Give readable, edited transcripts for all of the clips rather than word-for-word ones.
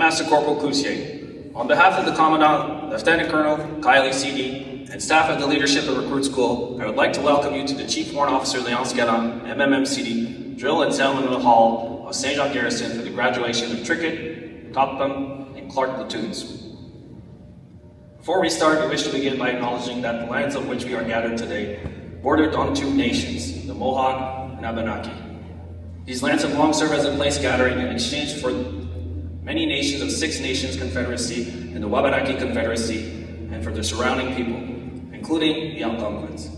Master Corporal Cloutier. On behalf of the Commandant, Lieutenant Colonel, Kylie CD, and staff at the Leadership and Recruit School, I would like to welcome you to the Chief Warrant Officer Léonce Galland, MMMCD, Drill and Ceremonial Hall of St. Jean Garrison for the graduation of Trickett, Topham, and Clark platoons. Before we start, we wish to begin by acknowledging that the lands on which we are gathered today bordered on two nations, the Mohawk and Abenaki. These lands have long served as a place gathering in exchange for many nations of Six Nations Confederacy and the Wabanaki Confederacy, and for their surrounding people, including the Algonquins.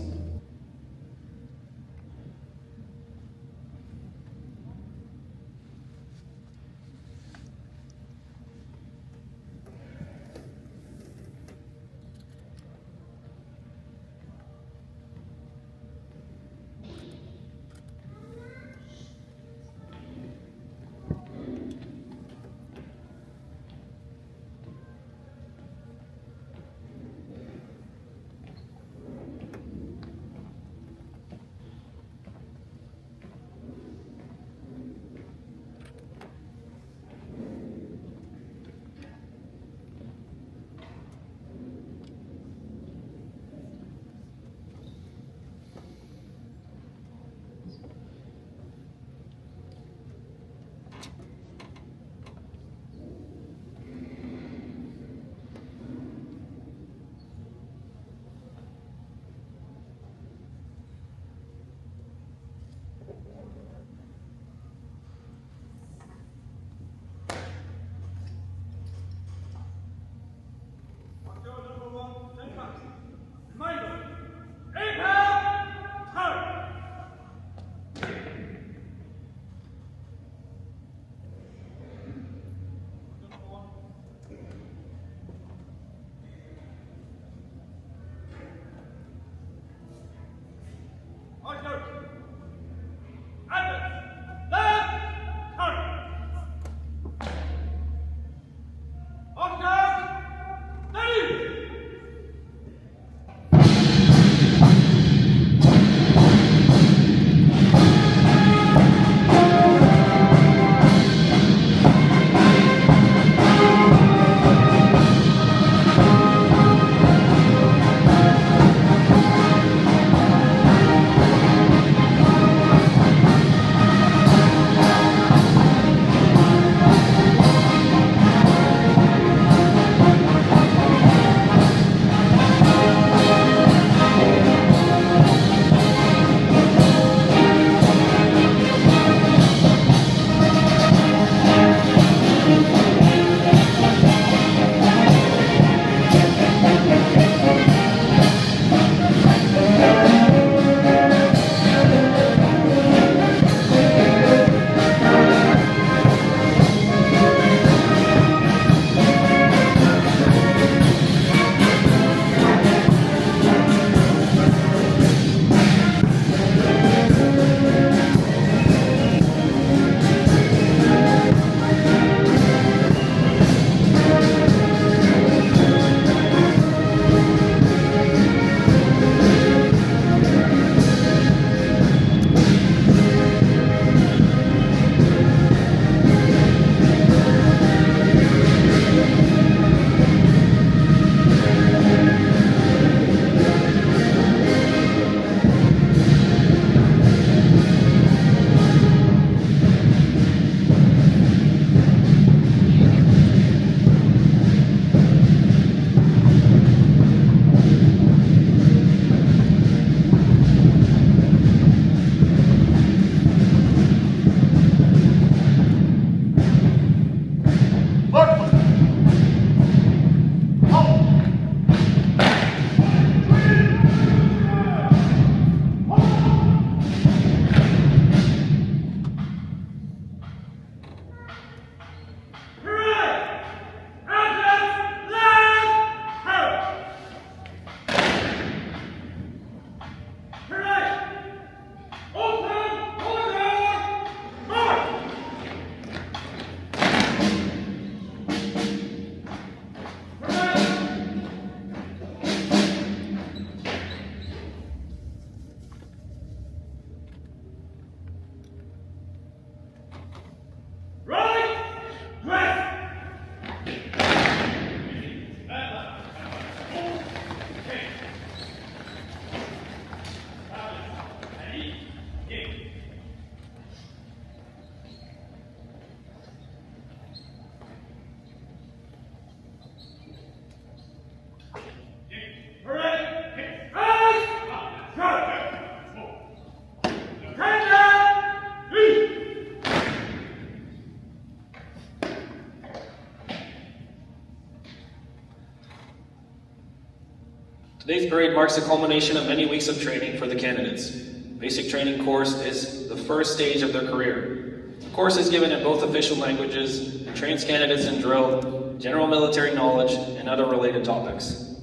parade marks the culmination of many weeks of training for the candidates. Basic training course is the first stage of their career. The course is given in both official languages and trains candidates in drill, general military knowledge, and other related topics.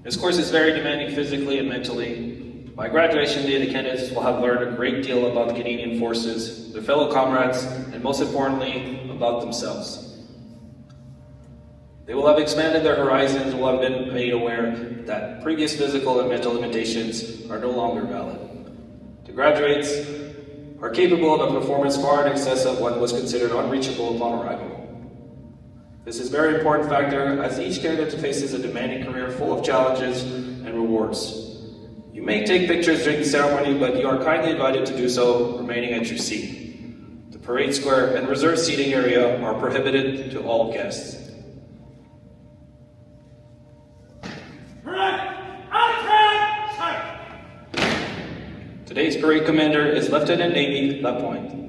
This course is very demanding physically and mentally. By graduation day, the candidates will have learned a great deal about the Canadian Forces, their fellow comrades, and most importantly, about themselves. They will have expanded their horizons and will have been made aware that previous physical and mental limitations are no longer valid. The graduates are capable of a performance far in excess of what was considered unreachable upon arrival. This is a very important factor as each candidate faces a demanding career full of challenges and rewards. You may take pictures during the ceremony, but you are kindly invited to do so remaining at your seat. The parade square and reserved seating area are prohibited to all guests. Today's parade commander is Lieutenant Navy Lapointe.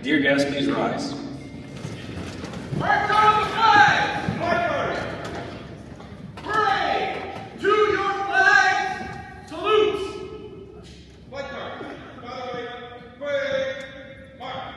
Dear guests, please rise. March on the flag! March! Parade! To your flags! Salute! Flag march. By the way, parade! March!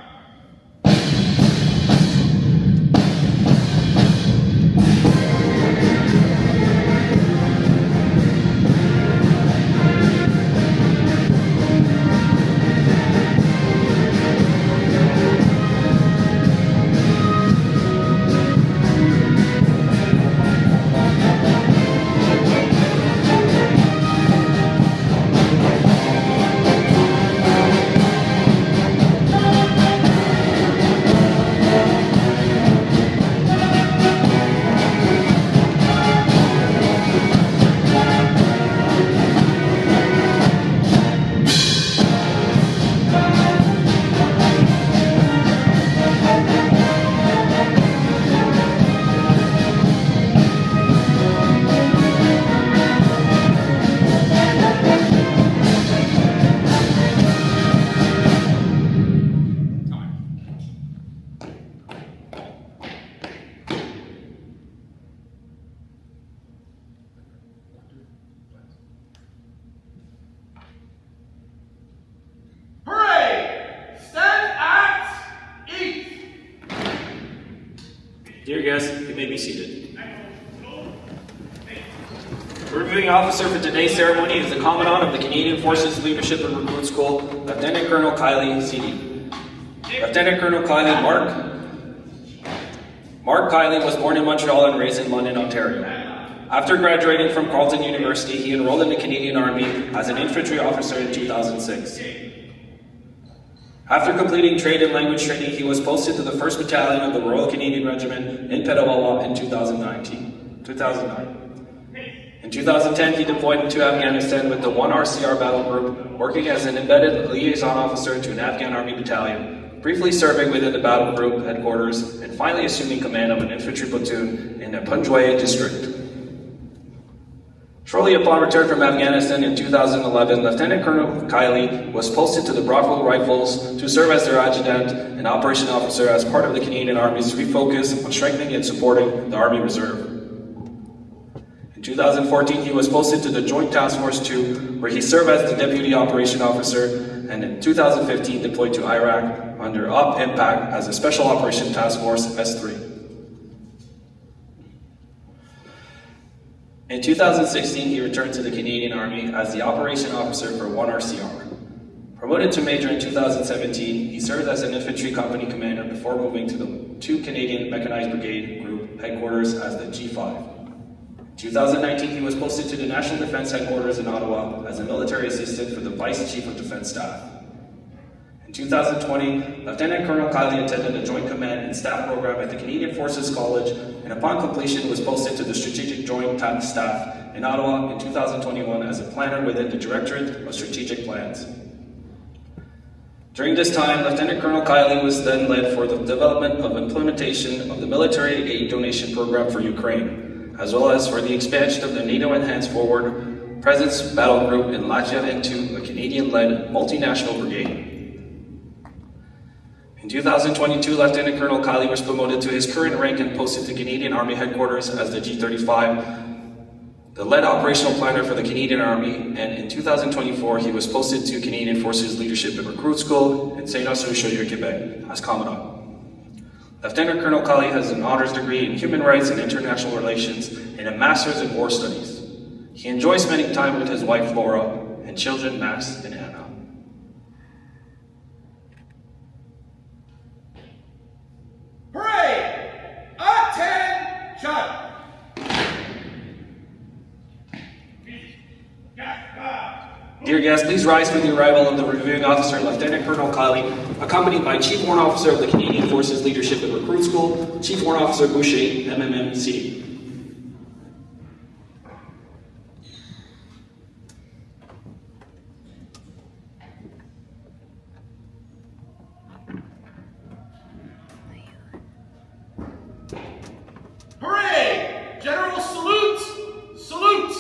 Dear guests, you may be seated. The reviewing officer for today's ceremony is the Commandant of the Canadian Forces Leadership and Recruit School, Lieutenant Colonel Kiley, CD. Lieutenant Colonel Kiley Mark Kiley was born in Montreal and raised in London, Ontario. After graduating from Carleton University, he enrolled in the Canadian Army as an infantry officer in 2006. After completing trade and language training, he was posted to the 1st Battalion of the Royal Canadian Regiment in Petawawa in 2009. In 2010, he deployed into Afghanistan with the 1 RCR Battle Group, working as an embedded liaison officer to an Afghan Army battalion, briefly serving within the Battle Group headquarters, and finally assuming command of an infantry platoon in the Punjwaye district. Shortly upon return from Afghanistan in 2011, Lieutenant Colonel Kiley was posted to the Bravo Rifles to serve as their adjutant and operation officer as part of the Canadian Army's refocus on strengthening and supporting the Army Reserve. In 2014, he was posted to the Joint Task Force 2, where he served as the Deputy Operation Officer, and in 2015 deployed to Iraq under Op Impact as a Special Operation Task Force S3. In 2016, he returned to the Canadian Army as the Operation Officer for 1 RCR. Promoted to Major in 2017, he served as an infantry company commander before moving to the 2 Canadian Mechanized Brigade Group headquarters as the G5. In 2019, he was posted to the National Defence Headquarters in Ottawa as a military assistant for the Vice Chief of Defence Staff. In 2020, Lieutenant Colonel Kiley attended a Joint Command and Staff program at the Canadian Forces College, and upon completion was posted to the Strategic Joint Staff in Ottawa in 2021 as a planner within the Directorate of Strategic Plans. During this time, Lieutenant Colonel Kiley was then led for the development of implementation of the military aid donation program for Ukraine, as well as for the expansion of the NATO Enhanced Forward Presence Battle Group in Latvia into a Canadian-led multinational brigade. In 2022, Lieutenant Colonel Kiley was promoted to his current rank and posted to Canadian Army Headquarters as the G35, the lead operational planner for the Canadian Army, and in 2024, he was posted to Canadian Forces Leadership and Recruit School in St.Jean-sur-Richelieu, Quebec, as Commandant. Lieutenant Colonel Kiley has an honors degree in Human Rights and International Relations and a Master's in War Studies. He enjoys spending time with his wife, Laura, and children, Max and Anna. Dear guests, please rise for the arrival of the reviewing officer, Lieutenant Colonel Kiley, accompanied by Chief Warrant Officer of the Canadian Forces Leadership and Recruit School, Chief Warrant Officer Boucher, MMMC. Hooray! General salute! Salute!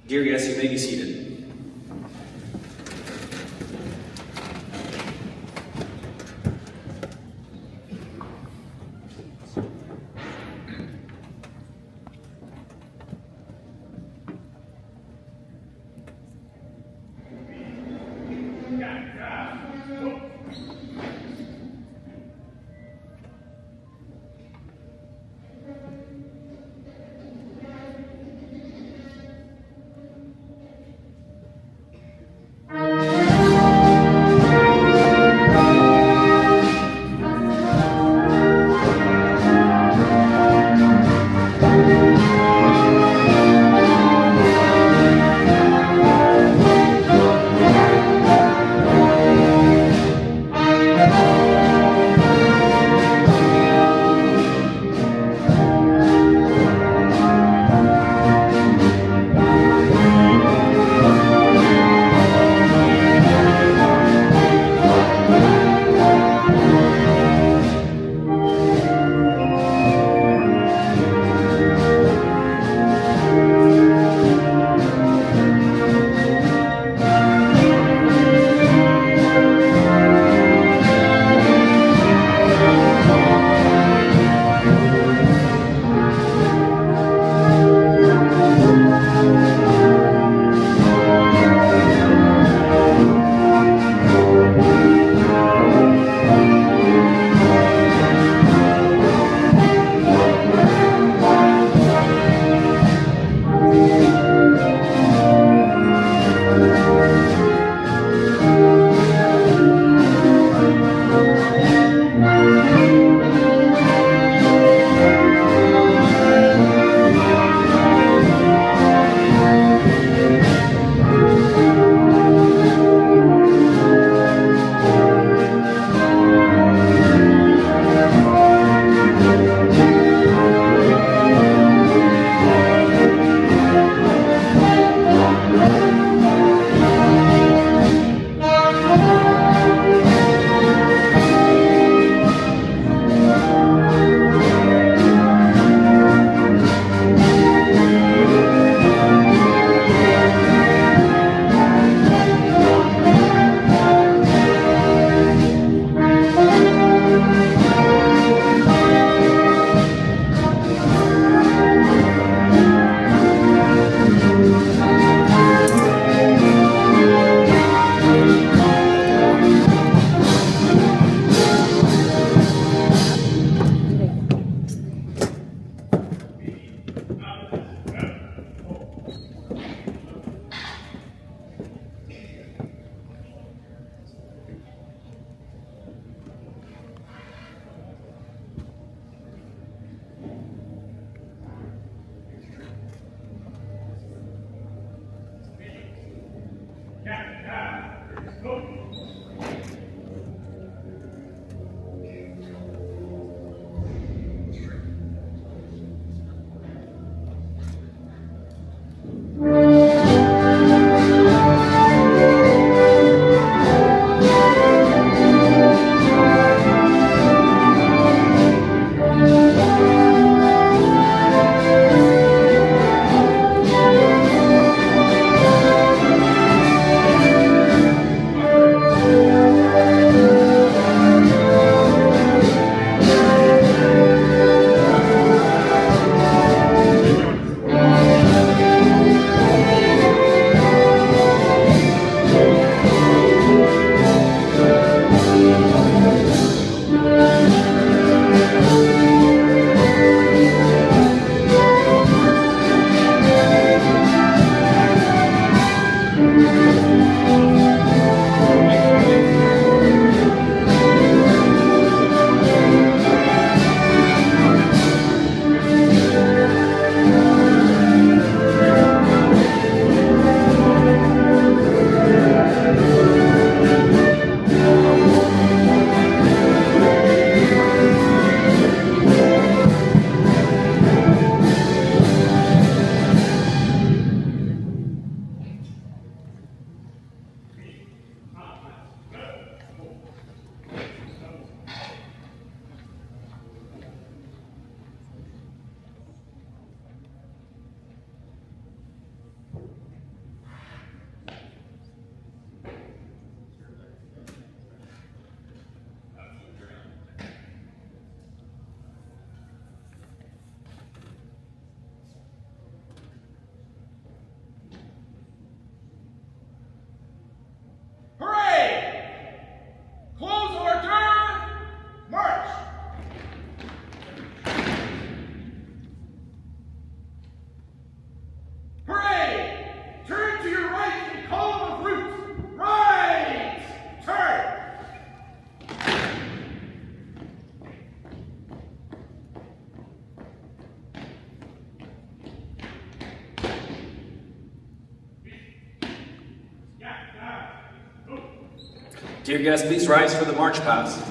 Dear guests, you may be seated. Dear guests, please rise for the march past.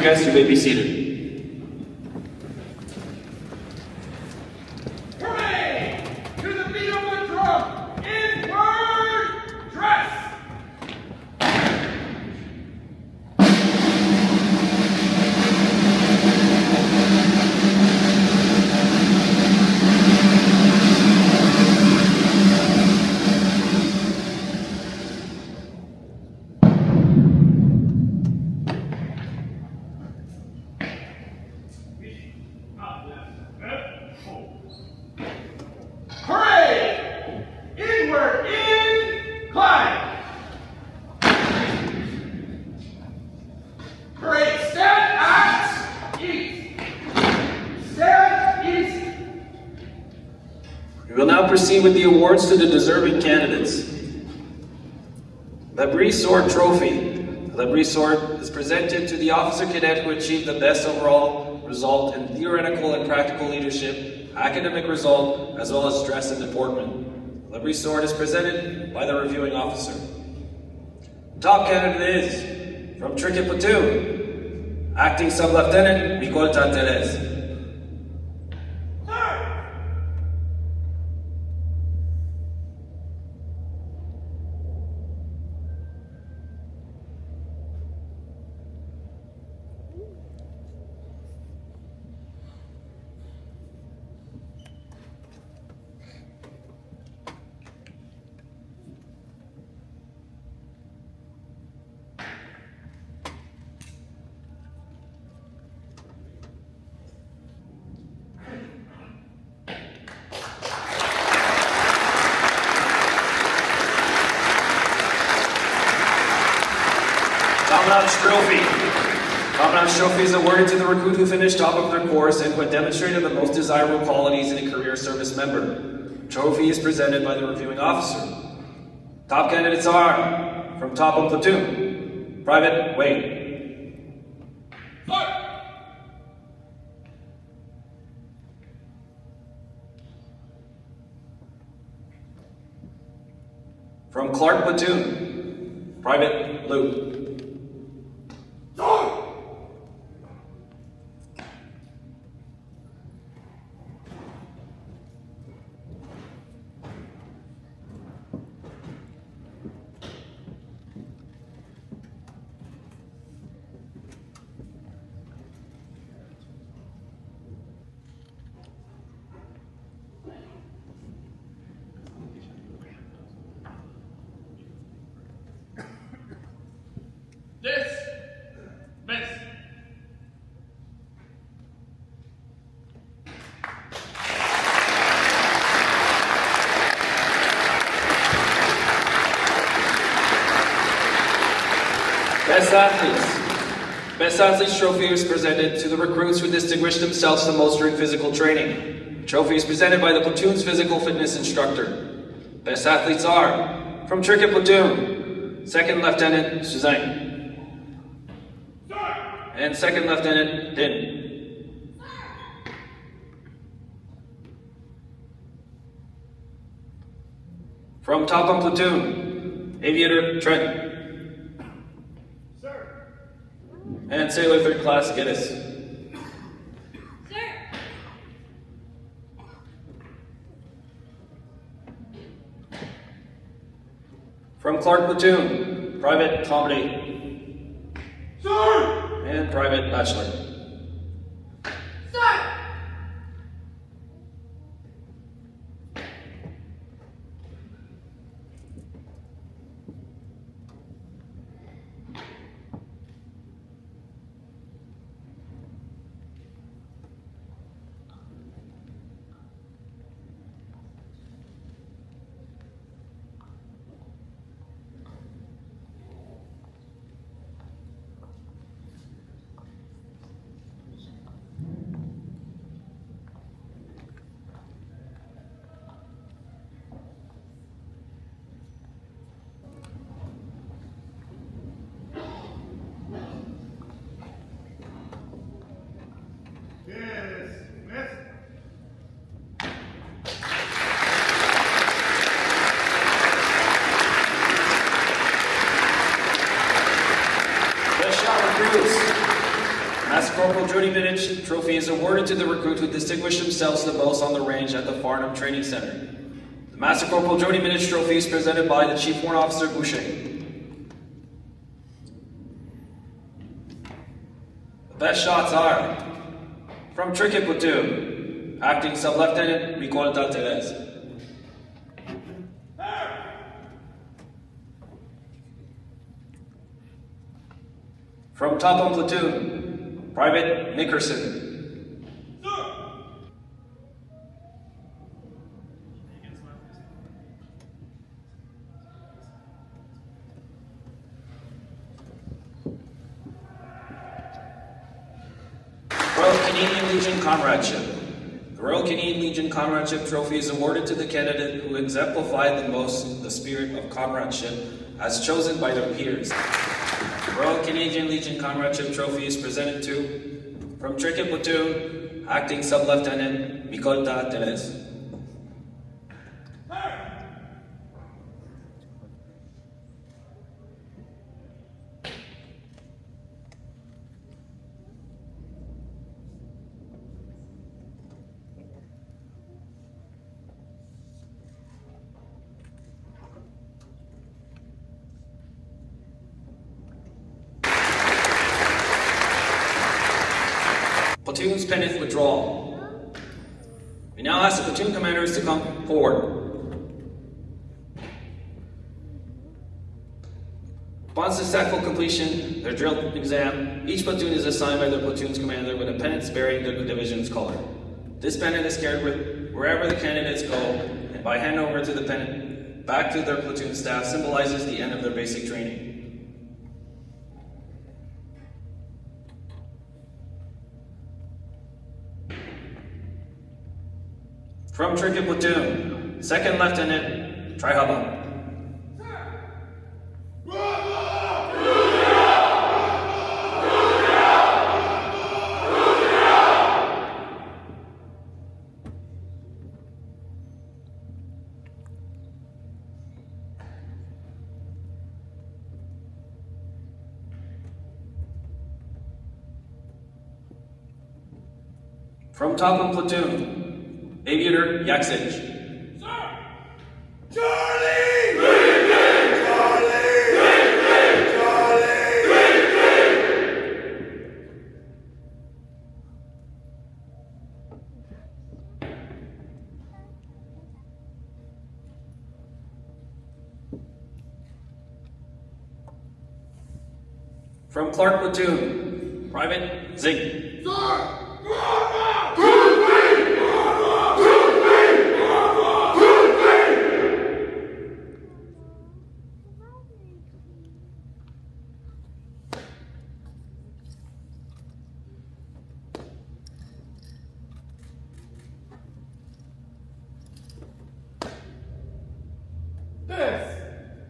guests, you may be seated. Hooray! To the beat of the drum, inward dress! We will now proceed with the awards to the deserving candidates. Labrie Sword Trophy. The Labrie Sword is presented to the officer cadet who achieved the best overall result in theoretical and practical leadership, academic result, as well as dress and deportment. The Labrie Sword is presented by the reviewing officer. The top candidate is from Tricket Platoon, Acting Sub-Lieutenant Ricolta Teles. Commandant's Trophy. Commandant's Trophy is awarded to the recruit who finished top of their course and who had demonstrated the most desirable qualities in a career service member. The trophy is presented by the reviewing officer. Top candidates are, from top of platoon, Private Wade. From Clark Platoon, Private Luke. Miss. Best Athletes. Best Athletes Trophy is presented to the recruits who distinguished themselves the most during physical training. The trophy is presented by the platoon's physical fitness instructor. Best Athletes are, from Tricket Platoon, Second Lieutenant Suzanne. And Second Lieutenant Din. From Top on Platoon, Aviator Trent. Sir. And Sailor Third Class Geddes. Sir. From Clark Platoon, Private Comedy. Sir. And Private Bachelor. Sir. Corporal Jody Minich Trophy is awarded to the recruit who distinguished themselves the most on the range at the Farnham Training Center. The Master Corporal Jody Minich Trophy is presented by the Chief Warrant Officer Boucher. The best shots are from Tricket Platoon, Acting Sub-Lieutenant Ricolta Teles. From Top on Platoon, Private Nickerson. Royal Canadian Legion Comradeship. The Royal Canadian Legion Comradeship Trophy is awarded to the candidate who exemplified the most the spirit of comradeship as chosen by their peers. The Royal Canadian Legion Comradeship Trophy is presented to, from Trinket Platoon, Acting Sub-Lieutenant Micolta Teles. Platoon's pennant withdrawal. We now ask the platoon commanders to come forward. Upon successful completion of their drill exam, each platoon is assigned by their platoon's commander with a pennant bearing their division's color. This pennant is carried with wherever the candidates go, and by handover to the pennant back to their platoon staff symbolizes the end of their basic training. From Trinket Platoon, Second Lieutenant Trihaba. From Top of Platoon, Aviator Yaksich. Sir! Charlie! Charlie! From Clark Platoon, Private Zig. Sir!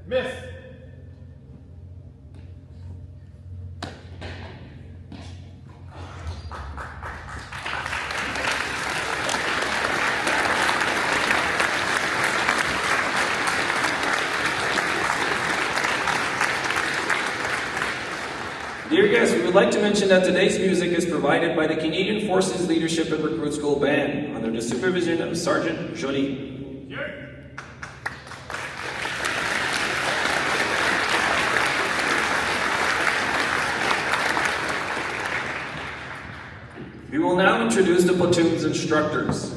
Miss. Dear guests, we would like to mention that today's music is provided by the Canadian Forces Leadership and Recruit School Band under the supervision of Sergeant Jolie. We will now introduce the platoon's instructors.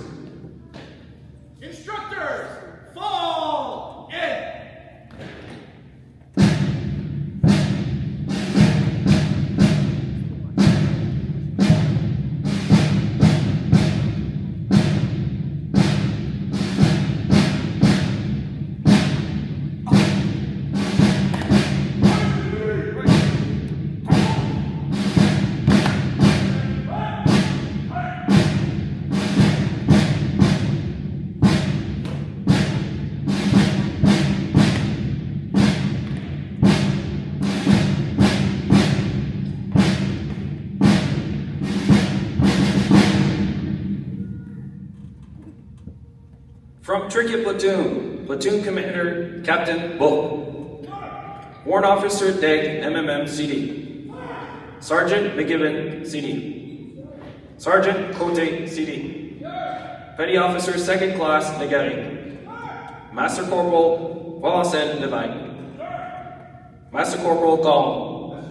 Instructors, fall in! From Trinket Platoon, Platoon Commander Captain Bull. Warrant Officer Dag MMM CD. Sergeant McGibbon CD. Sergeant Cote CD. Petty Officer 2nd Class Negari. Master Corporal Wallasen Devine. Master Corporal Gall.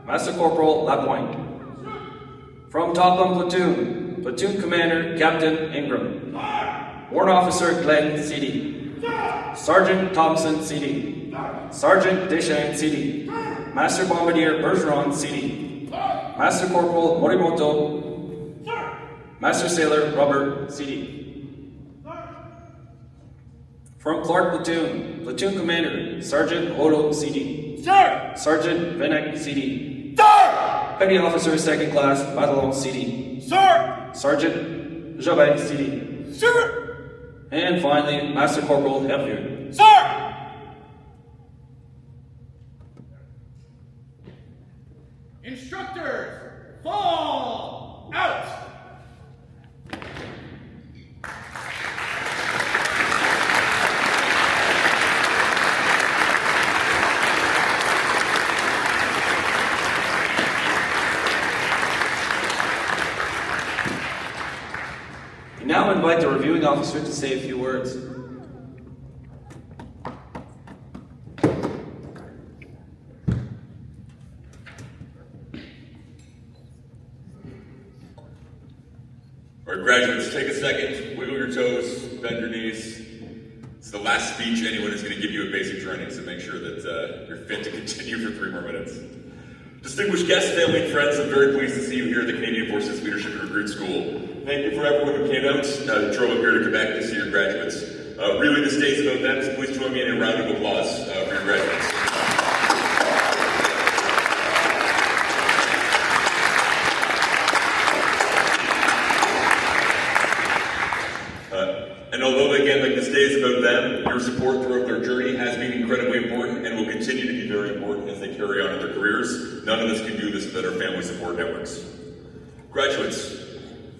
Master Corporal Lapointe. From Topham Platoon, Platoon Commander Captain Ingram. Warrant Officer Glenn CD. Sergeant Thompson CD. Sergeant Deschamps CD. Master Bombardier Bergeron CD. Master Corporal Morimoto. Master Sailor Robert CD. From Clark Platoon, Platoon Commander Sergeant Holo CD. Sir! Sergeant Venek CD. Sir! Petty Officer 2nd Class Batalon CD. Sir! Sergeant Jobin, CD. Sir! And finally, Master Corporal Hervieux. Sir! Instructors, fall out! We now invite the reviewing officer to say a few words. All right, graduates, take a second, wiggle your toes, bend your knees. It's the last speech anyone is going to give you at basic training, so make sure that you're fit to continue for 3 more minutes. Distinguished guests, family, and friends, I'm very pleased to see you here at the Canadian Forces Leadership and Recruit School. Thank you for everyone who came out, drove up here to Quebec to see your graduates. Really, this day is about them, so please join me in a round of applause for your graduates. And although, again, like this day is about them, your support throughout their journey has been incredibly important and will continue to be very important as they carry on in their careers. None of us can do this without our family support networks. Graduates,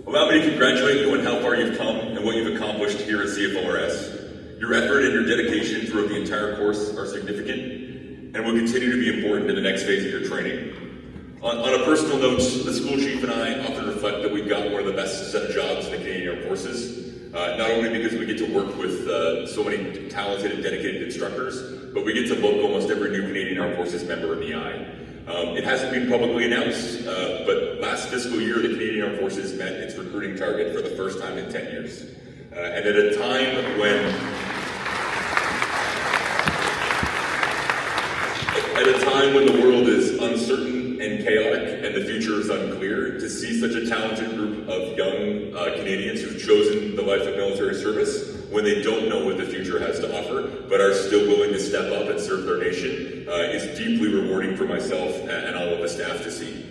allow me to congratulate you on how far you've come and what you've accomplished here at CFLRS. Your effort and your dedication throughout the entire course are significant and will continue to be important in the next phase of your training. On a personal note, the school chief and I often reflect that we've got one of the best set of jobs in the Canadian Armed Forces. Not only because we get to work with so many talented and dedicated instructors, but we get to look almost every new Canadian Armed Forces member in the eye. It hasn't been publicly announced, but last fiscal year, the Canadian Armed Forces met its recruiting target for the first time in 10 years. And at a time when the world is uncertain and chaotic and the future is unclear, to see such a talented group of young Canadians who've chosen the life of military service when they don't know what the future has to offer, but are still willing to step up and serve their nation is deeply rewarding for myself and all of the staff to see.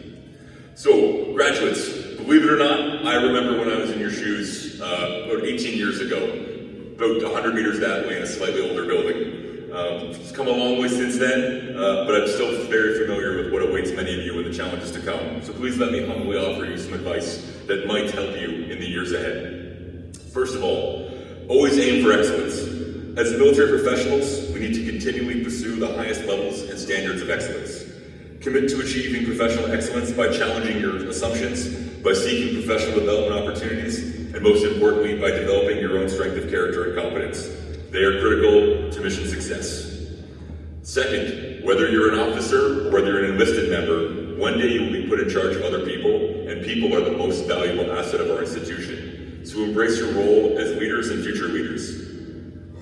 So, graduates, believe it or not, I remember when I was in your shoes about 18 years ago, about 100 meters that way in a slightly older building. It's come a long way since then, but I'm still very familiar with what awaits many of you in the challenges to come. So please let me humbly offer you some advice that might help you in the years ahead. First of all, always aim for excellence. As military professionals, we need to continually pursue the highest levels and standards of excellence. Commit to achieving professional excellence by challenging your assumptions, by seeking professional development opportunities, and most importantly, by developing your own strength of character and competence. They are critical to mission success. Second, whether you're an officer or whether you're an enlisted member, one day you will be put in charge of other people, and people are the most valuable asset of our institution. So embrace your role as leaders and future leaders.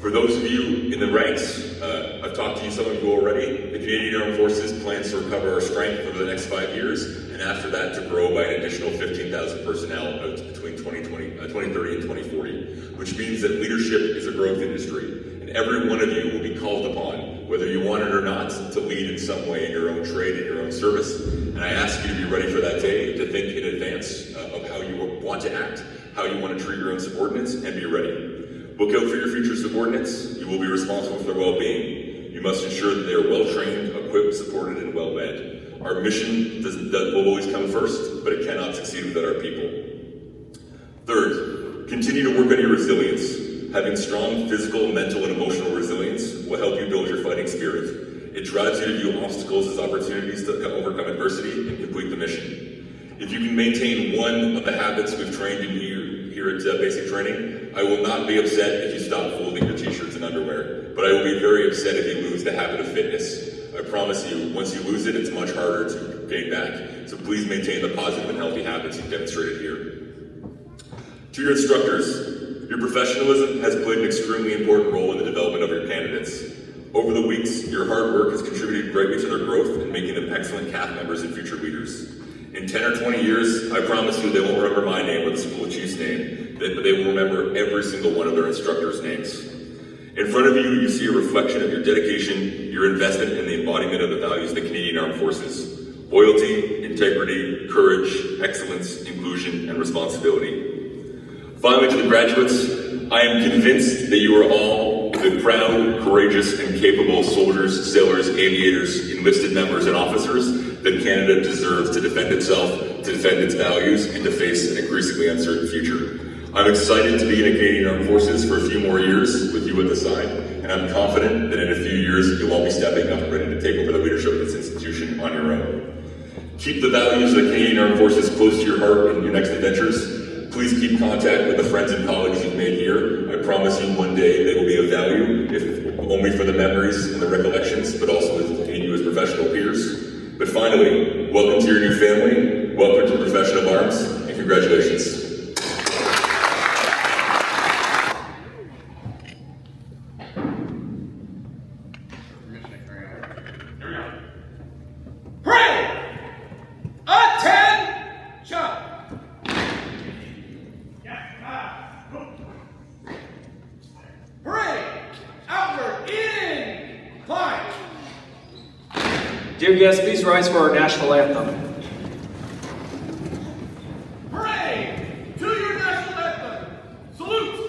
For those of you in the ranks, I've talked to some of you already. The Canadian Armed Forces plans to recover our strength over the next 5 years, and after that to grow by an additional 15,000 personnel out between 2030 and 2040, which means that leadership is a growth industry, and every one of you will be called upon, whether you want it or not, to lead in some way in your own trade, in your own service. And I ask you to be ready for that day, to think in advance of how you want to act, how you want to treat your own subordinates, and be ready. Look out for your future subordinates. You will be responsible for their well-being. You must ensure that they are well-trained, equipped, supported, and well-led. Our mission will always come first, but it cannot succeed without our people. Third, continue to work on your resilience. Having strong physical, mental, and emotional resilience will help you build your fighting spirit. It drives you to view obstacles as opportunities to overcome adversity and complete the mission. If you can maintain one of the habits we've trained in here at basic training, I will not be upset if you stop folding your t-shirts and underwear, but I will be very upset if you lose the habit of fitness. I promise you, once you lose it, it's much harder to gain back. So please maintain the positive and healthy habits you've demonstrated here. To your instructors, your professionalism has played an extremely important role in the development of your candidates. Over the weeks, your hard work has contributed greatly to their growth and making them excellent CAF members and future leaders. In 10 or 20 years, I promise you they won't remember my name or the school chief's name, but they will remember every single one of their instructors' names. In front of you, you see a reflection of your dedication, your investment in the embodiment of the values of the Canadian Armed Forces: loyalty, integrity, courage, excellence, inclusion, and responsibility. Finally, to the graduates, I am convinced that you are all the proud, courageous, and capable soldiers, sailors, aviators, enlisted members, and officers that Canada deserves to defend itself, to defend its values, and to face an increasingly uncertain future. I'm excited to be in the Canadian Armed Forces for a few more years with you at the side, and I'm confident that in a few years you'll all be stepping up and ready to take over the leadership of this institution on your own. Keep the values of the Canadian Armed Forces close to your heart in your next adventures. Please keep contact with the friends and colleagues you've made here. I promise you one day they will be of value, if only for the memories and the recollections, but also in you as professional peers. But finally, welcome to your new family, welcome to the profession of arms, and congratulations. Pray! Attention! Pray! Outward, incline! Dear guests, please rise for our national anthem. Pray! To your national anthem! Salute!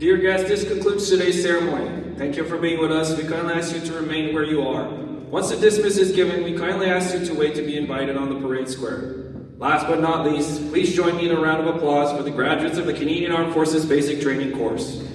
Dear guests, this concludes today's ceremony. Thank you for being with us. We kindly ask you to remain where you are. Once the dismiss is given, we kindly ask you to wait to be invited on the parade square. Last but not least, please join me in a round of applause for the graduates of the Canadian Armed Forces Basic Training Course.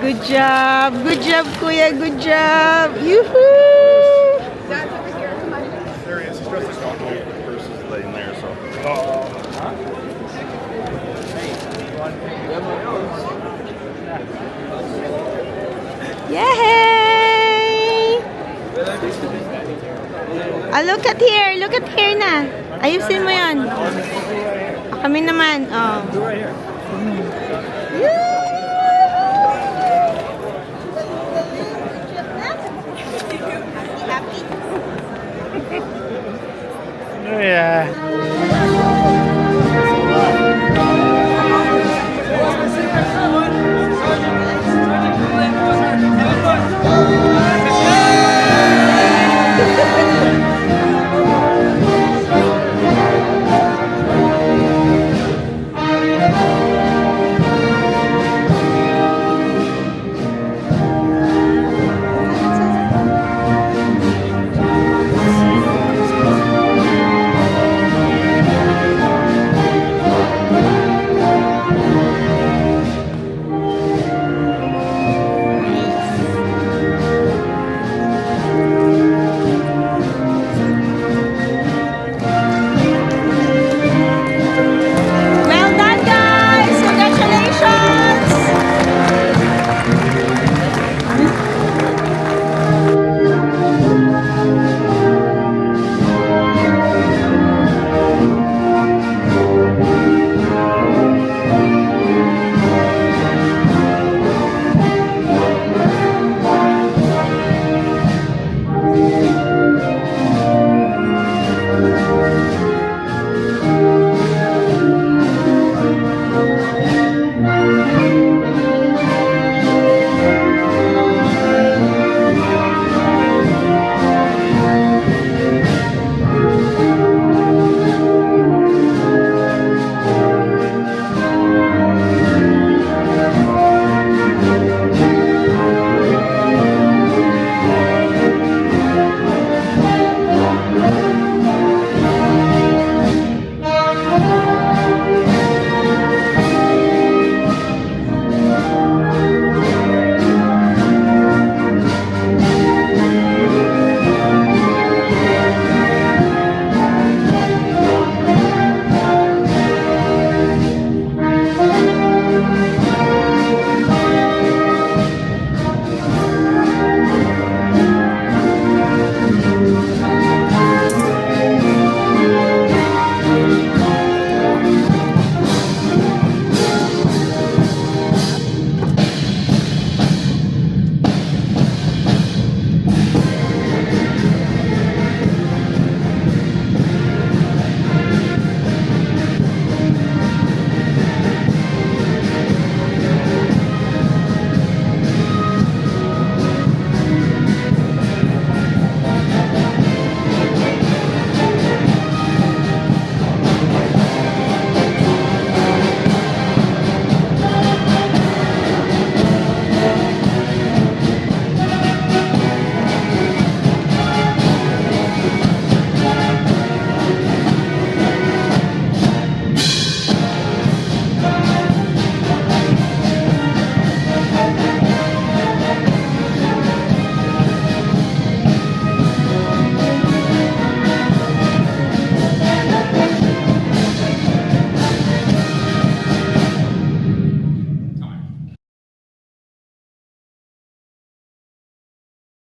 Good job, Kuya, good job. Yoo-hoo! There he is. He's dressed like Donkey. The purse is laying there, so. Yay! Look at here na. Ayusin mo yan. Kami naman, oh. Yeah.